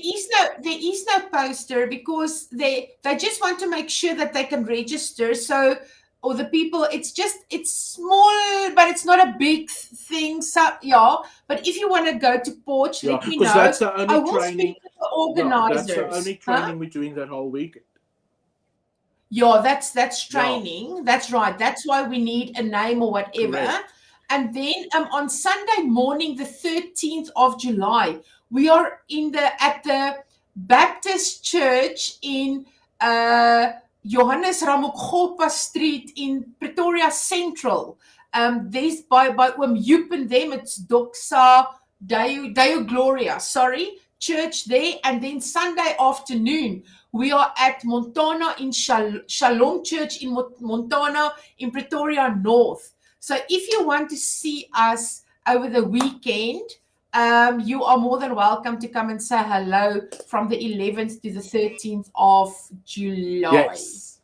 is no poster, because they just want to make sure that they can register. So, or the people, it's small, but it's not a big thing. So yeah, but if you want to go to Porch, let me know. Because that's the only I will training. speak to the organizers. That's the only training we're doing that whole week. Yeah, that's training. Yeah. That's right. That's why we need a name or whatever. Correct. And then on Sunday morning, the 13th of July, we are at the Baptist Church in Johannes Ramokgopa Street in Pretoria Central. There's by Joop and them, it's Doxa Deo Gloria, church there. And then Sunday afternoon, we are at Montana in Shalom Church in Montana in Pretoria North. So if you want to see us over the weekend, you are more than welcome to come and say hello from the 11th to the 13th of July. Yes.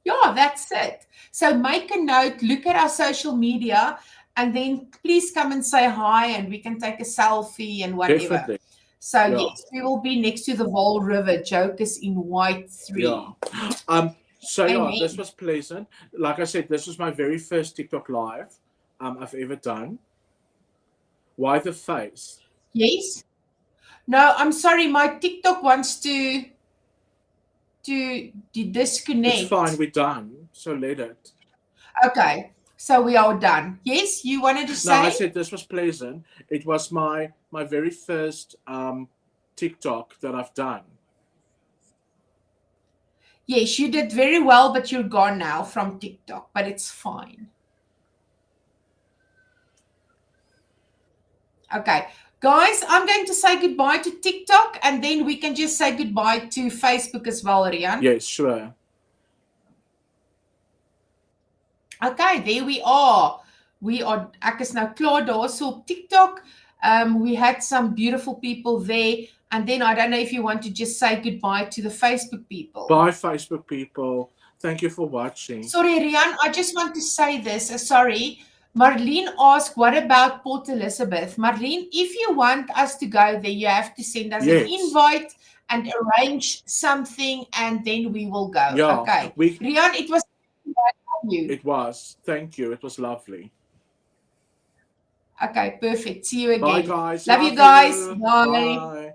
Yeah, that's it. So make a note, look at our social media, and then please come and say hi, and we can take a selfie and whatever. Definitely. So yes, we will be next to the Vaal River, Jokers in White 3. Yeah. So yeah, this was pleasant. Like I said, this was my very first TikTok live I've ever done. Why the face? Yes. No, I'm sorry, my TikTok wants to disconnect. It's fine, we're done. So let it. Okay. So we are done. Yes, you wanted to say? No, I said this was pleasant. It was my very first TikTok that I've done. Yes, you did very well, but you're gone now from TikTok, but it's fine. Okay. Guys, I'm going to say goodbye to TikTok, and then we can just say goodbye to Facebook as well, Rian. Yes, sure. Okay, there we are. ek is nou klaar daarso op TikTok. We had some beautiful people there. And then I don't know if you want to just say goodbye to the Facebook people. Bye, Facebook people. Thank you for watching. Sorry, Rian, I just want to say this. Sorry. Marlene asked, what about Port Elizabeth? Marlene, if you want us to go there, you have to send us an invite and arrange something, and then we will go. Yeah, okay. Rian, it was you. It was. Thank you. It was lovely. Okay, perfect. See you again. Bye, guys. Love you guys. Bye. Bye.